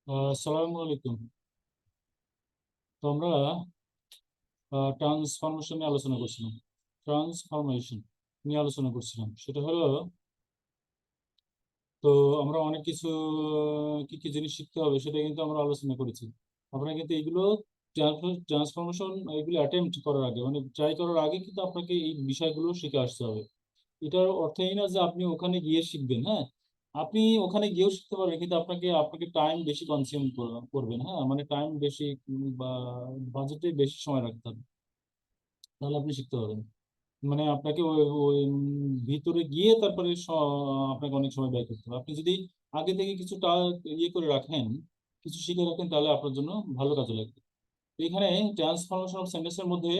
আসসালামু আলাইকুম। তো আমরা ট্রান্সফরমেশন নিয়ে আলোচনা করছিলাম। ট্রান্সফরমেশন নিয়ে আলোচনা করছিলাম, সেটা হলো, তো আমরা অনেক কিছু কি কি জিনিস শিখতে হবে সেটা কিন্তু আমরা আলোচনা করেছি। আপনারা কিন্তু এইগুলো ট্রান্সফরমেশন এগুলো অ্যাটেম্প্ট করার আগে, মানে ট্রাই করার আগে কিন্তু আপনাকে এই বিষয়গুলো শিখে আসতে হবে। এটার অর্থ এই না যে আপনি ওখানে গিয়ে শিখবেন। হ্যাঁ, আপনি ওখানে গিয়েও শিখতে পারবেন, কিন্তু আপনাকে আপনাকে টাইম বেশি কনজিউম করবেন। হ্যাঁ, মানে টাইম বেশি, বা বাজেটে বেশি সময় রাখতে হবে, তাহলে আপনি শিখতে পারবেন। মানে আপনাকে ওই ওই ভিতরে গিয়ে তারপরে আপনাকে অনেক সময় ব্যয় করতে হবে। আপনি যদি আগে থেকে কিছুটা ইয়ে করে রাখেন, কিছু শিখে রাখেন, তাহলে আপনার জন্য ভালো কাজে লাগবে। তো এখানে ট্রান্সফরমেশন অফ সেন্টেন্সের মধ্যে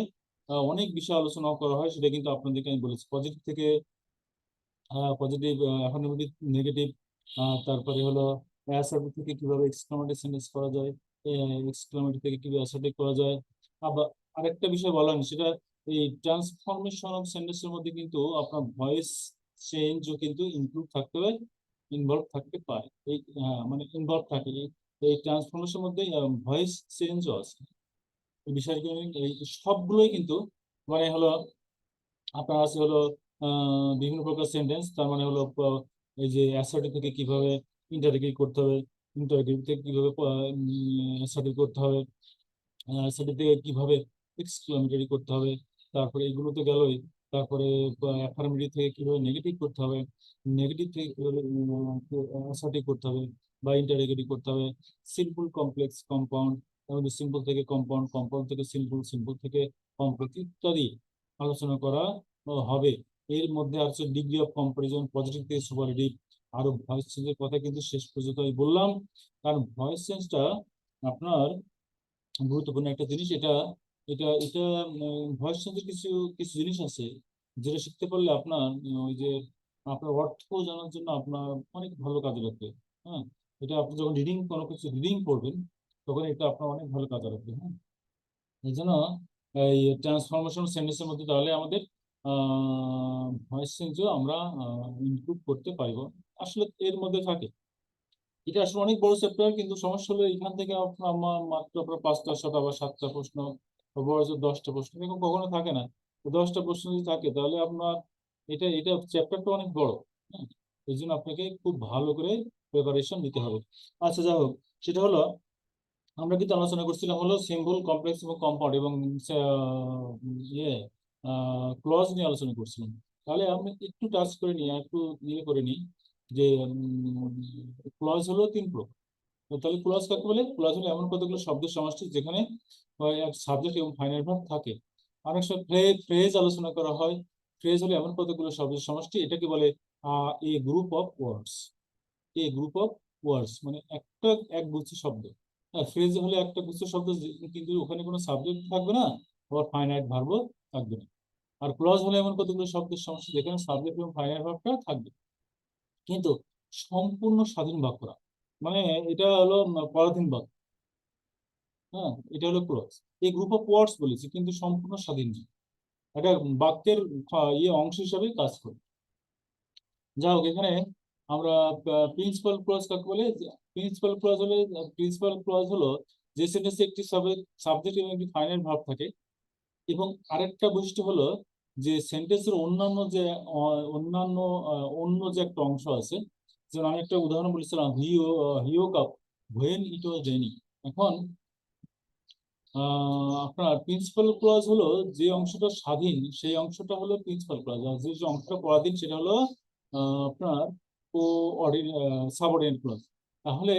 অনেক বিষয় আলোচনা করা হয়, সেটা কিন্তু আপনাদেরকে আমি বলেছি। পজিটিভ থেকে পজিটিভ, অ্যাফার্মেটিভ, নেগেটিভ, তারপরে হলো অ্যাসার্টিভ থেকে কিভাবে এক্সক্লামেটিভ সেন্টেন্স করা যায়, এক্সক্লামেটিভ থেকে কিভাবে অ্যাসার্টিভ করা যায়। আবার আরেকটা বিষয় বলা হয়নি, সেটা এই ট্রান্সফরমেশন অফ সেন্টেন্সের মধ্যে কিন্তু আপনার ভয়েস চেঞ্জও কিন্তু ইনক্লুড থাকতে হয়, ইনভলভ থাকতে পারে। এই মানে ইনভলভ থাকে এই ট্রান্সফরমেশনের মধ্যে, ভয়েস চেঞ্জও আছে। এই বিষয়গুলো এই সবগুলোই কিন্তু মানে হলো আপনার আছে হলো বিভিন্ন প্রকার সেন্টেন্স। তার মানে হলো এই যে অ্যাসার্টিভ থেকে কিভাবে ইন্টারোগেট করতে হবে, ইন্টারোগেট থেকে কিভাবে অ্যাসার্টিভ করতে হবে, অ্যাসার্টিভ থেকে কিভাবে এক্সক্লামেটরি করতে হবে, তারপরে এগুলো তো গেলই। তারপরে অ্যাফার্মেটিভ থেকে কিভাবে নেগেটিভ করতে হবে, নেগেটিভ থেকে কিভাবে অ্যাসার্টিভ করতে হবে বা ইন্টারোগেটিভ করতে হবে। সিম্পল, কমপ্লেক্স, কম্পাউন্ড, সিম্পল থেকে কম্পাউন্ড, কম্পাউন্ড থেকে সিম্পল, সিম্পল থেকে কমপ্লেক্স ইত্যাদি আলোচনা করা হবে। এর মধ্যে আছে ডিগ্রি অফ কম্পারিজন, পজিটিভ থেকে সুপারলেটিভ। আরো ভয়েস চেঞ্জের কথা কিন্তু শেষ পর্যন্ত আমি বললাম, কারণ ভয়েস চেঞ্জটা আপনার গুরুত্বপূর্ণ একটা জিনিস। এটা এটা এটা ভয়েস চেঞ্জের কিছু কিছু জিনিস আছে, যেটা শিখতে পারলে আপনার ওই যে আপনার অর্থ জানার জন্য আপনার অনেক ভালো কাজে লাগবে। হ্যাঁ, এটা আপনি যখন রিডিং, কোনো কিছু রিডিং করবেন, তখন এটা আপনার অনেক ভালো কাজে লাগবে। হ্যাঁ, এই জন্য এই ট্রান্সফরমেশন সেন্টেন্সের মধ্যে তাহলে আমাদের ভয়েস চেঞ্জও আমরা ইনক্লুড করতে পারবো। আসলে এর মধ্যে থাকে, এটা আসলে অনেক বড় চ্যাপ্টার, কিন্তু সমস্যা হলো এখান থেকে আমার মাত্র আপনার 5টা 6টা বা 7টা প্রশ্ন, বা বড় জোর 10টা প্রশ্ন, এরকম কখনো থাকে না। তো 10টা প্রশ্ন যদি থাকে, তাহলে আপনার এটা এটা চ্যাপ্টারটা অনেক বড়। হ্যাঁ, এই জন্য আপনাকে খুব ভালো করে প্রিপারেশন নিতে হবে। আচ্ছা, যাই হোক, সেটা হলো, আমরা কিন্তু আলোচনা করছিলাম হলো সিম্বল, কমপ্লেক্স এবং কম্পাউন্ড, এবং ইয়ে ক্লজ নিয়ে আলোচনা করছিলাম। তাহলে আমি একটু টাচ করে নিই, একটু ইয়ে করে নিই, যে ক্লজ হলো 3 প্রকার। তো তাহলে ক্লজ কাকে বলে? ক্লজ হলো এমন কতগুলো শব্দের সমষ্টি যেখানে হয় এক সাবজেক্ট এবং ফাইনাল ভার্ব থাকে। অনেক সময় ফ্রেজ আলোচনা করা হয়। ফ্রেজ হলো এমন কতগুলো শব্দের সমষ্টি, এটাকে বলে a group of words. A group of words মানে একটা একগুচ্ছ শব্দ। হ্যাঁ, ফ্রেজ হলে একটা গুচ্ছ শব্দ, কিন্তু ওখানে কোনো সাবজেক্ট থাকবে না, আবার ফাইনাইট ভার্বও থাকবে না। আর ক্লজ হলে এমন কতগুলো শব্দের সমষ্টি যেখানে সাবজেক্ট এবং ফাইনাইট ভার্বটা থাকবে, কিন্তু সম্পূর্ণ স্বাধীন বাক্য না। মানে এটা হলো পরাধীন বাক্য। হ্যাঁ, এটা হলো ক্লজ। এই গ্রুপ অফ ওয়ার্ডস বলেছি, কিন্তু সম্পূর্ণ স্বাধীন নয়। এটা বাক্যের অংশ হিসাবে কাজ করে। যাই হোক, এখানে আমরা প্রিন্সিপাল ক্লজ কাকে বলে? প্রিন্সিপাল ক্লজ হলো যে সেন্টেন্সে একটি সাবজেক্ট এবং একটি ফাইনাল ভার্ব থাকে। এবং আরেকটা বৈশিষ্ট্য হলো যে সেন্টেন্সের অন্যান্য যে অন্যান্য অন্য যে একটা অংশ আছে। যেমন আমি একটা উদাহরণ বলেছিলাম, he woke up when it was raining. এখন আপনার প্রিন্সিপাল ক্লজ হলো যে অংশটা স্বাধীন, সেই অংশটা হলো প্রিন্সিপাল ক্লজ। আর যে যে অংশটা পরাধীন, সেটা হলো আপনার কো সাবঅর্ডিনেট ক্লজ। তাহলে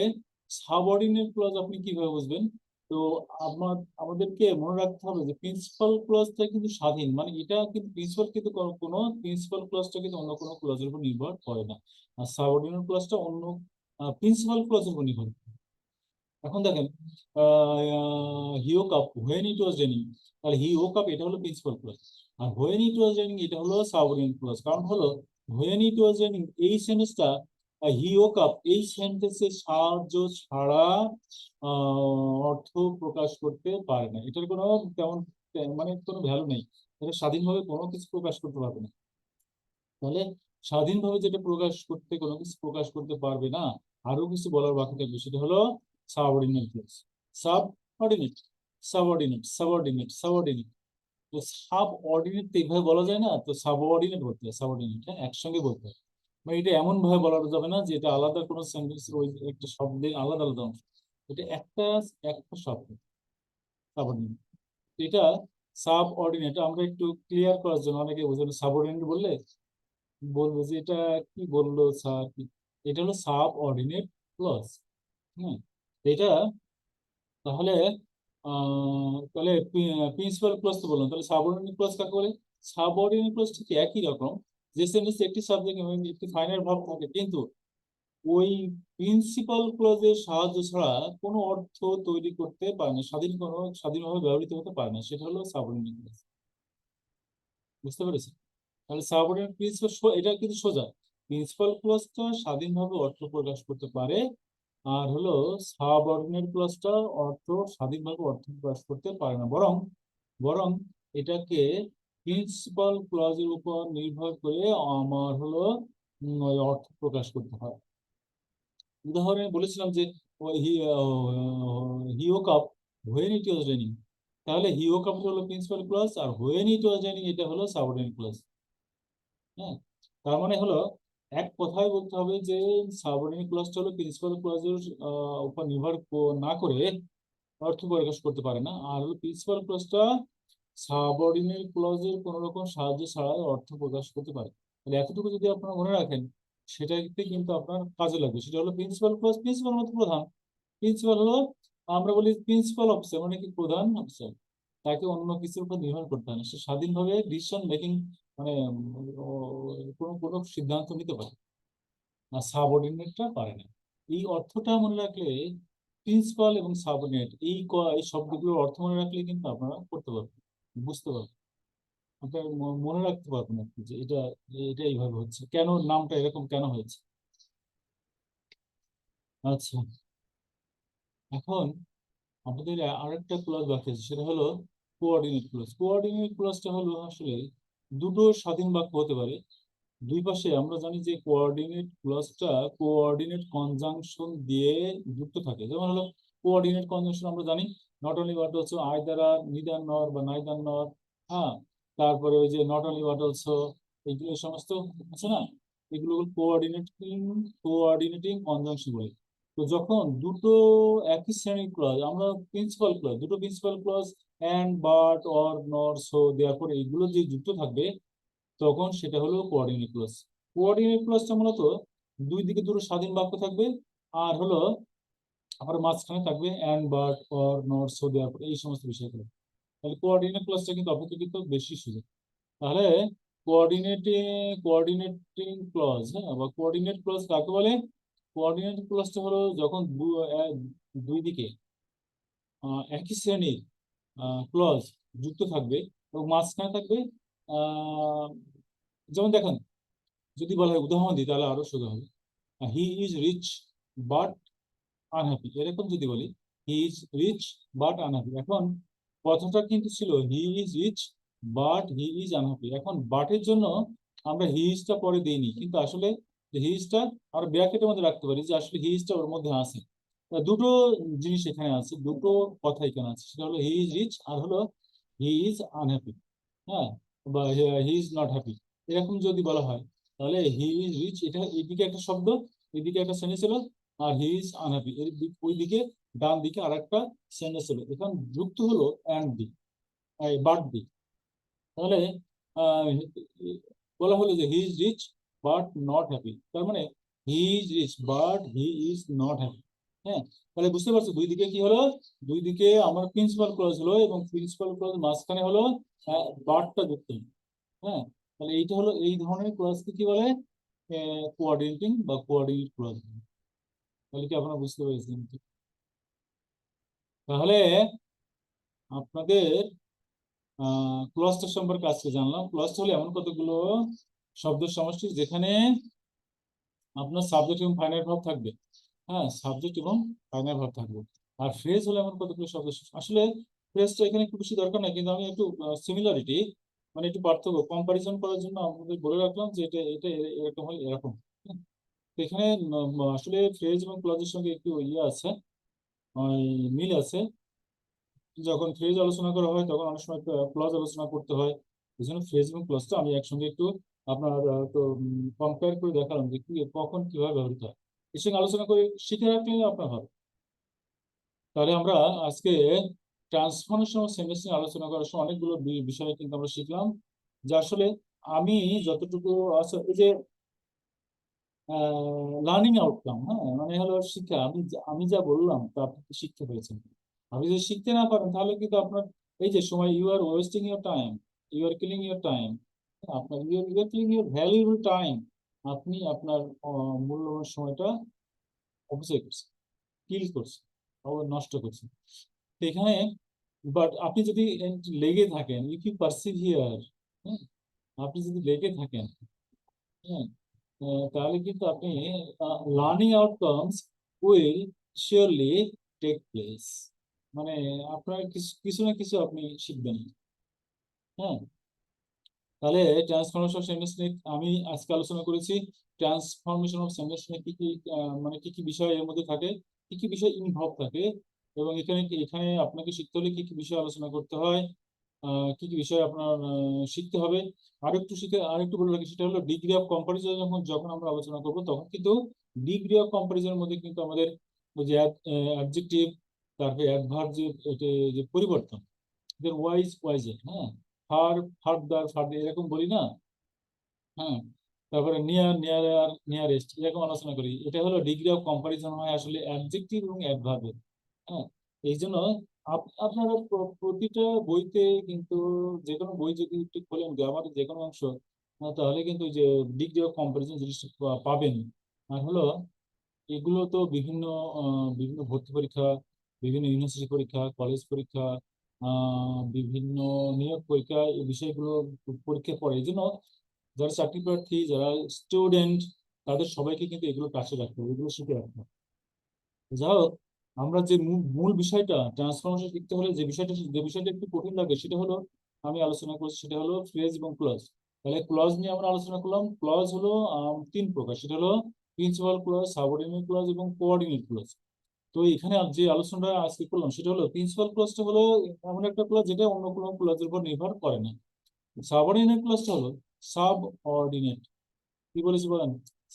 সাবঅর্ডিনেট ক্লজ আপনি কিভাবে বুঝবেন? তো আমাদেরকে মনে রাখতে হবে যে প্রিন্সিপাল ক্লজটা কিন্তু স্বাধীন, মানে এটা কিন্তু প্রিন্সিপাল, কিন্তু কোনো প্রিন্সিপাল ক্লজটা কিন্তু অন্য কোনো ক্লজের উপর নির্ভর করে না। আর সাবঅর্ডিনেট ক্লজটা অন্য প্রিন্সিপাল ক্লজের উপর নির্ভর করে। এখন দেখেন, he woke up when it was raining, তাহলে হি ওক আপ এটা হলো প্রিন্সিপাল ক্লজ। আর হোয়েন ইট ওয়াজ রেনিং এটা হলো সাবঅর্ডিনেট ক্লজ। কারণ হলো হোয়েন ইট ওয়াজ রেনিং এই সেন্টেন্সটা হি ওক আপ এই সেন্টেন্সের সাহায্য ছাড়া অর্থ প্রকাশ করতে পারে না। এটার কোনো তেমন মানে কোনো ভ্যালু নেই। এটা স্বাধীনভাবে কোনো কিছু প্রকাশ করতে পারবে না। তাহলে স্বাধীনভাবে যেটা প্রকাশ করতে, কোনো কিছু প্রকাশ করতে পারবে না, আরো কিছু বলার বাকি থাকবে, সেটা হলো subordinate clause. Subordinate, subordinate, subordinate, subordinate. তো সাবঅর্ডিনেট তো এইভাবে বলা যায় না, তো সাবঅর্ডিনেট বলতে হয়, সাবঅর্ডিনেট, হ্যাঁ, একসঙ্গে বলতে হয়। মানে এটা এমন ভাবে বলা যাবে না যে এটা আলাদা কোনো সেন্টেন্সের ওই একটা শব্দের আলাদা আলাদা অংশ। এটা একটা একটা শব্দ, সাবঅর্ডিনেট। এটা সাবঅর্ডিনেট আমরা একটু ক্লিয়ার করার জন্য অনেকে বোঝানো, সাবঅর্ডিনেট বললে বলবো যে এটা কি বললো স্যার, এটা হলো সাবঅর্ডিনেট ক্লজ। হ্যাঁ, এটা তাহলে তাহলে প্রিন্সিপাল ক্লজ তো বললাম, তাহলে সাবঅর্ডিনেট ক্লজ কাকে বলে? সাবঅর্ডিনেট ক্লজ ঠিক একই রকম, যে সেন্টেন্সে একটি সাবজেক্ট এবং একটি ফাইনাল ভার্ব থাকে, কিন্তু ওই প্রিন্সিপাল ক্লজের সাহায্য ছাড়া কোনো অর্থ তৈরি করতে পারে না, স্বাধীনভাবে ব্যবহৃত হতে পারে না, সেটা হলো সাবঅর্ডিনেট ক্লজ। বুঝতে পেরেছি? তাহলে সাবঅর্ডিনেট প্রিন্সিপাল, এটা কিন্তু সোজা। প্রিন্সিপাল ক্লজটা স্বাধীনভাবে অর্থ প্রকাশ করতে পারে, আর হলো সাবঅর্ডিনেট ক্লজটা স্বাধীনভাবে অর্থ প্রকাশ করতে পারে না, বরং বরং এটাকে প্রিন্সিপাল ক্লজের উপর নির্ভর করে আমার হলো ওই অর্থ প্রকাশ করতে হয়। উদাহরণে বলেছিলাম যে he woke up when it was raining, তাহলে হি ওক আপ হলো প্রিন্সিপাল ক্লজ, আর হোয়েন ইট ওয়াজ রেনিং এটা হলো সাবঅর্ডিনেট ক্লজ। হ্যাঁ, তার মানে হলো এক কথায় বলতে হবে যে সাবঅর্ডিনেট ক্লজটা হলো প্রিন্সিপাল ক্লজের উপর নির্ভর না করে অর্থ প্রকাশ করতে পারে না, আর হলো প্রিন্সিপাল ক্লজটা সাবঅর্ডিনেট ক্লজের কোন রকম সাহায্য ছাড়াই অর্থ প্রকাশ করতে পারে। তাহলে এতটুকু যদি আপনারা মনে রাখেন, সেটাতে কিন্তু আপনার কাজে লাগবে। সেটা হলো প্রিন্সিপাল ক্লজ, প্রিন্সিপাল মতো প্রধান। প্রিন্সিপাল হলো, আমরা বলি প্রিন্সিপাল অফিসার মানে কি, প্রধান অফিসার, তাকে অন্য কিছুর উপর নির্ভর করতে হয় না, সে স্বাধীনভাবে ডিসিশন মেকিং মানে কোনো কোনো সিদ্ধান্ত নিতে পারে, আর সাবঅর্ডিনেটটা পারে না। এই অর্থটা মনে রাখলে, প্রিন্সিপাল এবং সাবঅর্ডিনেট এই শব্দগুলোর অর্থ মনে রাখলে কিন্তু আপনারা করতে পারবেন, বুঝতে পারবেন, আপনার মনে রাখতে পারবেন আর কি, যে এটা এটা এইভাবে হচ্ছে, কেন নামটা এরকম কেন হয়েছে। আচ্ছা, এখন আমাদের আরেকটা ক্লজ বাকি আছে, সেটা হলো কোঅর্ডিনেট ক্লজ। কোঅর্ডিনেট ক্লজটা হলো আসলে দুটো স্বাধীন বাক্য হতে পারে, দুই পাশে। আমরা জানি যে কোঅর্ডিনেট ক্লজটা কোঅর্ডিনেট কনজাংশন দিয়ে যুক্ত থাকে, যেমন হলো কোঅর্ডিনেট কনজাংশন আমরা জানি, not only but also, either or, neither nor বা নাইদার নর, হ্যাঁ, তারপরে ওই যে নট অনলি বাট অলসো, এইগুলো সমস্ত আছে না, এগুলো কোঅর্ডিনেটিং কনজাংশন বলে। তো যখন দুটো একই শ্রেণীর ক্লজ, আমরা প্রিন্সিপাল ক্লজ, দুটো principal clause and, but, or, nor, so, therefore, এইগুলো যে যুক্ত থাকবে, তখন সেটা হলো কোঅর্ডিনেট ক্লজ। কোঅর্ডিনেট ক্লজটা মূলত দুই দিকে দুটো স্বাধীন বাক্য থাকবে, আর হলো আবার মাঝখানে থাকবে and, but, or, not, so, therefore, এই সমস্ত বিষয়গুলো। তাহলে কোঅর্ডিনেট ক্লজটা কিন্তু অপেক্ষাকৃত বেশি সুযোগ। তাহলে কোঅর্ডিনেটিং ক্লজ, হ্যাঁ, বা কোঅর্ডিনেট ক্লজ কাকে বলে? কোঅর্ডিনেট ক্লজটা হলো যখন দুই দিকে একই শ্রেণীর ক্লজ যুক্ত থাকবে এবং মাঝখানে থাকবে, আহ, যেমন দেখেন, যদি বলা হয়, উদাহরণ দিই তাহলে আরো সোজা হবে। He is rich but unhappy, এরকম যদি বলি, he is rich but unhappy, এখন কথাটা কিন্তু ছিল he is rich but he is unhappy. এখন বাটের জন্য আমরা হি ইজটা পরে দিইনি, কিন্তু আসলে হি ইজটা আর ব্র্যাকেটের মধ্যে রাখতে পারি, যে আসলে হি ইজটা ওর মধ্যে আছে। তা দুটো জিনিস এখানে আছে, দুটো কথা এখানে আছে, সেটা হলো হি ইজ রিচ আর হলো হি ইজ আনহ্যাপি। হ্যাঁ, বা হি ইজ নট হ্যাপি, এরকম যদি বলা হয়, তাহলে হি ইজ রিচ, এটা এইদিকে একটা শব্দ, এইদিকে একটা সেন্টেন্স ছিল, আর হি ইজ আনহ্যাপি ওইদিকে ডান দিকে আর একটা সেন্টেন্স ছিল, এখন যুক্ত হলো অ্যান্ড দি, বাট দি। তাহলে আহ, বলা হলো যে he is rich but not happy, তার মানে he is rich but he is not happy. হ্যাঁ, তাহলে বুঝতে পারছো দুই দিকে কি হলো, দুই দিকে আমার প্রিন্সিপাল ক্লজ হলো, এবং প্রিন্সিপাল ক্লজ মাঝখানে হলো বাটটা যুক্ত হলো। হ্যাঁ, তাহলে এইটা হলো, এই ধরনের ক্লজকে কি বলে? কোঅর্ডিনেটিং বা কোঅর্ডিনেট ক্লজ। তাহলে কি আপনারা বুঝতে পেরেছেন? তাহলে আপনাদের ক্লস্টার সম্পর্কে আজকে জানলাম। ক্লস্টার হলো এমন কতগুলো শব্দের সমষ্টি যেখানে আপনার সাবজেক্ট এবং ফাইনাল ভার্ব থাকবে। হ্যাঁ, সাবজেক্ট এবং ফাইনাল ভার্ব থাকবে। আর ফ্রেজ হলো এমন কতগুলো শব্দ, আসলে ফ্রেজটা এখানে একটু বেশি দরকার নাই, কিন্তু আমি একটু সিমিলারিটি মানে একটু পার্থক্য কম্পারিজন করার জন্য আপনাদের বলে রাখলাম যে এটা এটা এরকম হয় এরকম। হ্যাঁ, তো এখানে আসলে ফ্রেজ এবং ক্লজের সঙ্গে একটু ইয়ে আছে, মিল আছে। যখন ফ্রেজ আলোচনা করা হয় তখন অনেক সময় ক্লজ আলোচনা করতে হয়, এই জন্য ফ্রেজ এবং ক্লজটা আমি একসঙ্গে একটু আপনার তো কম্পেয়ার করে দেখালাম যে কি কখন কিভাবে ব্যবহৃত হয়। এর সঙ্গে আলোচনা করে শিখে রাখলে আপনার হবে। তাহলে আমরা আজকে ট্রান্সফরমেশন অফ সেন্টেন্স নিয়ে আলোচনা করার সময় অনেকগুলো বিষয় কিন্তু আমরা শিখলাম, যে আসলে আমি যতটুকু আছে এই যে লার্নিং আউটকাম, হ্যাঁ, মানে হলো শিক্ষা, আমি যা বললাম তা আপনি কি শিখতে পেরেছেন। আপনি যদি শিখতে না পারেন তাহলে কিন্তু আপনার এই যে সময়, you are wasting your time, you are killing your time, আপনার you are killing your valuable time. আপনি আপনার মূল্যবান সময়টা অপচয় করছেন, কিল করছেন, নষ্ট করছেন। তো এখানে বাট আপনি যদি লেগে থাকেন, ইফ ইউ পারসিভিয়ার, হ্যাঁ, আপনি যদি লেগে থাকেন, হ্যাঁ, তাহলে কিন্তু আপনি learning outcomes will surely take place, মানে আপনার কিছু কিছু না কিছু আপনি শিখবেন। হ্যাঁ, তাহলে ট্রান্সফরমেশন অফ সেন্টেন্স নিয়ে আমি আজকে আলোচনা করেছি। ট্রান্সফরমেশন অফ সেন্টেন্স নিয়ে কি কি মানে কি কি বিষয় এর মধ্যে থাকে, কি কি বিষয় ইনভলভ থাকে, এবং এখানে এখানে আপনাকে শিখতে হলে কি কি বিষয় আলোচনা করতে হয়, কি কি বিষয় আপনার শিখতে হবে। আরেকটু বলে রাখি, সেটা হলো ডিগ্রি অফ কম্পারিজন। যখন যখন আমরা আলোচনা করব তখন কিন্তু ডিগ্রি অফ কম্পারিজনের মধ্যে কিন্তু আমাদের ওই যে অ্যাডজেক্টিভ, তারপরে অ্যাডভার্ব, যে পরিবর্তন, এদের ওয়াইজের, হ্যাঁ, ফার্দার ফার্দার এরকম বলি না, হ্যাঁ, তারপরে নিয়ারেস্ট এরকম আলোচনা করি। এটা হলো ডিগ্রি অফ কম্পারিজন হয় আসলে অ্যাডজেক্টিভ এবং অ্যাডভার্বের। হ্যাঁ, এই জন্য আপনারা প্রতিটা বইতে কিন্তু, যে কোনো বই যদি একটু খোলেন গ্রামারের যে কোনো অংশ, তাহলে কিন্তু ওই যে ডিগ্রি অফ কম্পারিজন জিনিসটা পাবেন। আর হলো এগুলো তো বিভিন্ন ভর্তি পরীক্ষা, বিভিন্ন ইউনিভার্সিটি পরীক্ষা, কলেজ পরীক্ষা, বিভিন্ন নিয়োগ পরীক্ষা, এই বিষয়গুলো পরীক্ষা পড়ে। এই জন্য যারা চাকরি প্রার্থী, যারা স্টুডেন্ট, তাদের সবাইকে কিন্তু এগুলো কাছে রাখতে হবে, এগুলো শিখে রাখতে হবে। যাই হোক, আমরা যে মূল বিষয়টা ট্রান্সফরমেশন শিখতে হলে যে বিষয়টা একটু কঠিন লাগে সেটা হলো, আমি আলোচনা করছি, সেটা হলো ফ্রেজ এবং ক্লজ। তাহলে ক্লজ নিয়ে আমরা আলোচনা করলাম। ক্লজ হলো তিন প্রকার, সেটা হলো প্রিন্সিপাল ক্লজ, সাবঅর্ডিনেট ক্লজ এবং কোঅর্ডিনেট ক্লজ। তো এখানে যে আলোচনাটা আজকে করলাম সেটা হলো প্রিন্সিপাল ক্লজটা হলো এমন একটা ক্লজ যেটা অন্য কোনো ক্লজের উপর নির্ভর করে না। সাবঅর্ডিনেট ক্লজটা হলো সাব অর্ডিনেট। কি বলেছি বলেন?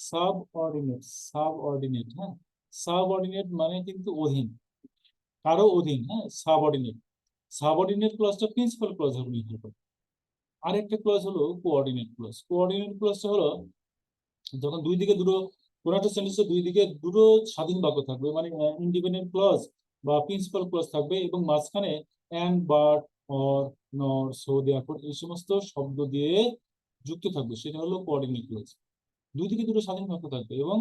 সাব অর্ডিনেট, সাব অর্ডিনেট, হ্যাঁ, সাব অর্ডিনেট মানে কিন্তু অধীন, কারো অধীন, হ্যাঁ, সাবঅর্ডিনেট। সাবঅর্ডিনেট ক্লজটা প্রিন্সিপাল ক্লজের উপর নির্ভর করে। আরেকটা ক্লজ হলো কোঅর্ডিনেট ক্লজ। কোঅর্ডিনেট ক্লজটা হলো যখন দুই দিকে দুটো, কোনো একটা সেন্টেন্সে দুই দিকে দুটো স্বাধীন বাক্য থাকবে, মানে ইন্ডিপেন্ডেন্ট ক্লজ বা প্রিন্সিপাল ক্লজ থাকবে, এবং মাঝখানে and, but, or, nor, so, therefore এই সমস্ত শব্দ দিয়ে যুক্ত থাকবে, সেটা হলো কোঅর্ডিনেট ক্লজ। দুই দিকে দুটো স্বাধীন বাক্য থাকবে এবং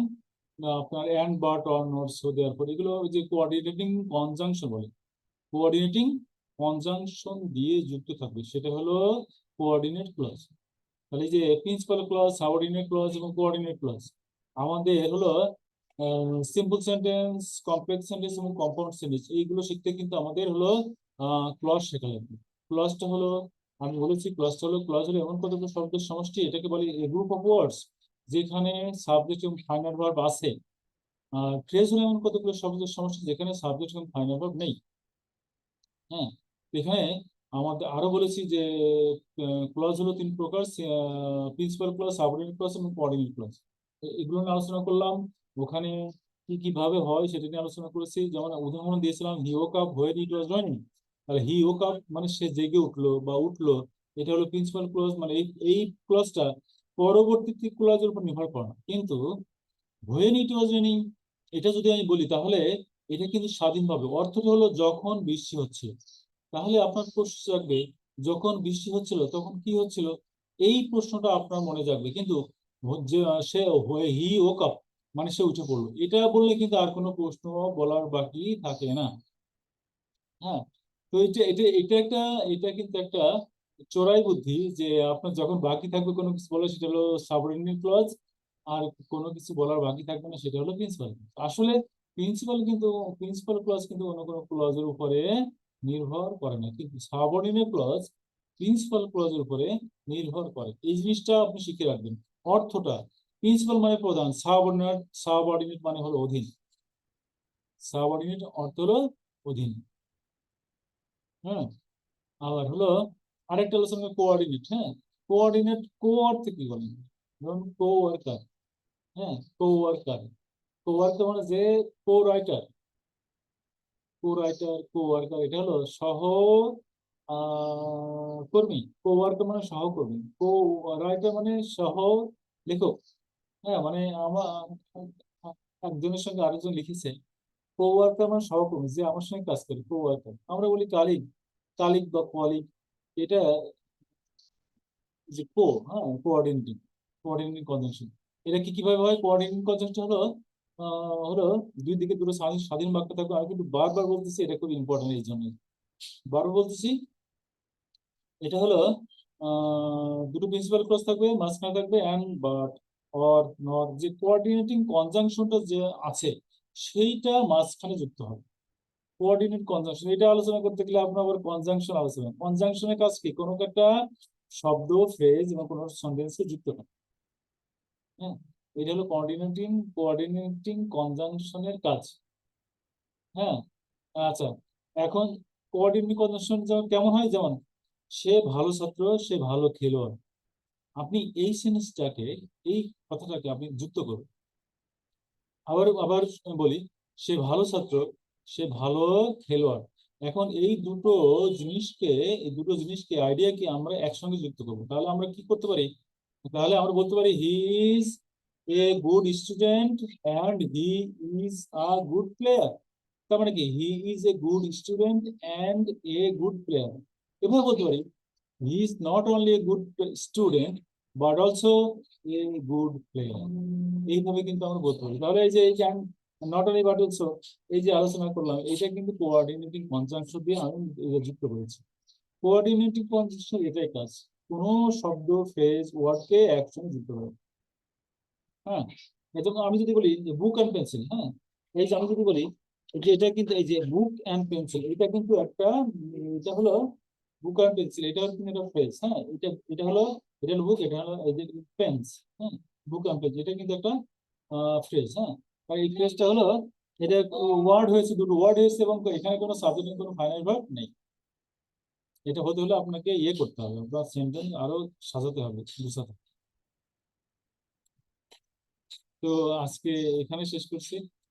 আপনার and, but, or, not, so, therefore এগুলো ওই যে কোঅর্ডিনেটিং কনজাংশন বলে, কোঅর্ডিনেটিং কনজাংশন দিয়ে যুক্ত থাকবে, সেটা হলো কোঅর্ডিনেট ক্লজ। তাহলে এই যে প্রিন্সিপাল ক্লজ, সাবঅর্ডিনেট ক্লজ এবং কোঅর্ডিনেট ক্লজ আমাদের হলো সিম্পল সেন্টেন্স, কমপ্লেক্স সেন্টেন্স এবং কম্পাউন্ড সেন্টেন্স, এইগুলো শিখতে কিন্তু আমাদের হলো ক্লজ শেখা লাগবে। ক্লজটা হলো, আমি বলেছি ক্লজ হলো এমন কতগুলো শব্দের সমষ্টি, এটাকে বলি এ গ্রুপ অফ ওয়ার্ডস যেখানে সাবজেক্ট এবং ফাইনাল ভার্ব আছে। আর ফ্রেজ হলো এমন কতগুলো শব্দের সমষ্টি যেখানে সাবজেক্ট এবং ফাইনাল ভার্ব নেই। হ্যাঁ, এখানে আমাদের আরো বলেছি যে ক্লজ হলো তিন প্রকার, প্রিন্সিপাল ক্লজ, সাবঅর্ডিনেট ক্লজ এবং কোঅর্ডিনেট ক্লজ। এগুলো নিয়ে আলোচনা করলাম। ওখানে কি কিভাবে হয় সেটা নিয়ে আলোচনা করেছি। যেমন উদাহরণ দিয়েছিলাম, he woke up when it was raining. তাহলে হি ওক আপ মানে সে জেগে উঠলো বা উঠলো, এটা হলো প্রিন্সিপাল ক্লজ, মানে এই ক্লজটা পরবর্তী ক্লজের উপর নির্ভর করে না। কিন্তু হোয়েন ইট ওয়াজ রেনিং এটা যদি আমি বলি তাহলে এটা কিন্তু স্বাধীনভাবে, অর্থটা হলো যখন বৃষ্টি হচ্ছে। তাহলে আপনার প্রশ্ন জাগবে, যখন বৃষ্টি হচ্ছিল তখন কি হচ্ছিল, এই প্রশ্নটা আপনার মনে জাগবে। কিন্তু যে সে হি ওক আপ মানে সে উঠে পড়লো, এটা বললে কিন্তু আর কোনো প্রশ্ন বলার বাকি থাকে না। হ্যাঁ, তো এটা কিন্তু একটা চোরাই বুদ্ধি, যে আপনার যখন বাকি থাকবে কোনো কিছু বলে সেটা হলো সাবঅর্ডিনেট ক্লজ, আর কোনো কিছু বলার বাকি থাকবে না সেটা হলো প্রিন্সিপাল। আসলে প্রিন্সিপাল কিন্তু প্রিন্সিপাল ক্লজ কিন্তু অন্য কোনো ক্লজের উপরে নির্ভর করে না, কিন্তু সাবঅর্ডিনেট ক্লজ প্রিন্সিপাল ক্লজের উপরে নির্ভর করে। এই জিনিসটা আপনি শিখে রাখবেন। অর্থটা, প্রিন্সিপাল মানে প্রধান, সাবঅর্ডিনেট মানে হলো অধীন। সাবঅর্ডিনেট অর্থ হলো অধীন। হ্যাঁ, আবার হলো আরেকটা আলোচনা কোঅর্ডিনেট। হ্যাঁ, কোঅর্ডিনেট কো অর্থ কি বলেন? ধরুন কো ওয়ার্কার। হ্যাঁ, কো ওয়ার্কার, কো ওয়ার্কার মানে যে কো রাইটার, কো রাইটার, কো ওয়ার্কার এটা হলো সহ কর্মী। কো ওয়ার্কার মানে সহকর্মী, কো রাইটার মানে সহ লেখক। হ্যাঁ, মানে আমার একজনের সঙ্গে আরেকজন লিখেছে। কো ওয়ার্কার মানে সহকর্মী, যে আমার সঙ্গে কাজ করে, কো ওয়ার্কার। আমরা বলি কালিগ, কালিগ বা কলিগ। এটা যে কো, হ্যাঁ, কোঅর্ডিনেটিং, কোঅর্ডিনেটিং কনজাংশন। এটা কি কিভাবে হয়? কোঅর্ডিনেটিং কনজাংশন হলো হলো দুই দিকে দুটো স্বাধীন স্বাধীন বাক্য থাকবে। আমি কিন্তু বারবার বলতেছি, এটা খুব ইম্পর্টেন্ট এই জন্য বারবার বলতেছি। এটা হলো দুটো প্রিন্সিপাল ক্লজ থাকবে, মাঝখানে থাকবে অ্যান্ড, বাট, অর, নট। যে কোঅর্ডিনেটিং কনজাংশনটা যে আছে সেইটা মাঝখানে যুক্ত হবে। কোঅর্ডিনেট কনজাংশন এটা আলোচনা করতে গেলে আপনার আবার কনজাংশন আলোচনা। কনজাংশনের কাজ কি? কোনো একটা শব্দ, ফ্রেজ এবং কোনো সেন্টেন্সকে যুক্ত করা। হ্যাঁ, এটা হলো কোঅর্ডিনেটিং কনজাংশনের কাজ। হ্যাঁ, আচ্ছা, এখন কোঅর্ডিনেটিং কনজাংশন যেমন কেমন হয়? যেমন সে ভালো ছাত্র, সে ভালো খেলোয়াড়। আপনি এই সেন্টেন্সটাকে, এই কথাটাকে আপনি যুক্ত করুন। আবার আবার বলি, সে ভালো ছাত্র, সে ভালো খেলোয়াড়। এখন এই দুটো জিনিসকে আইডিয়াকে আমরা একসঙ্গে যুক্ত করবো। তাহলে আমরা কি করতে পারি? তাহলে আমরা বলতে পারি he is a good student and he is a good player. তার মানে কি? He is a good student and a good player. এভাবে বলতে পারি, হি is not only a good student but also a good player. এইভাবে কিন্তু আমরা বলতে পারি। তাহলে এই যে নট অনলি বাট অলসো, এই যে আলোচনা করলাম, এটা কিন্তু কোঅর্ডিনেটিং কনজাংশন দিয়ে আমি এটা যুক্ত করেছি। কোঅর্ডিনেটিং কনজাংশন এটাই কাজ, কোনো শব্দ, ফ্রেজ, ওয়ার্ডকে একসঙ্গে যুক্ত করে। হ্যাঁ, এজন্য আমি যদি বলি যে বুক অ্যান্ড পেন্সিল, হ্যাঁ, এই যে আমি যদি বলি যে এটা কিন্তু, এই যে বুক অ্যান্ড পেন্সিল, এটা কিন্তু একটা এটা হলো বুক অ্যান্ড পেন্সিল, এটা হলো কিন্তু একটা ফ্রেজ। হ্যাঁ, এটা হলো বুক, এটা হলো এই যে পেন্স। হ্যাঁ, বুক অ্যান্ড পেন্সিল এটা কিন্তু একটা ফ্রেজ। হ্যাঁ, আর এই ফ্রেজটা হলো, এটা ওয়ার্ড হয়েছে, দুটো ওয়ার্ড হয়েছে এবং এখানে কোনো সাবজেক্টের কোনো ফাইনাল ভার্ব নেই। এটা হতে হলে আপনাকে ইয়ে করতে হবে, আপনার সেন্টেন্স আরো সাজাতে হবে, গুছাতে হবে। তো আজকে এখানে শেষ করছি।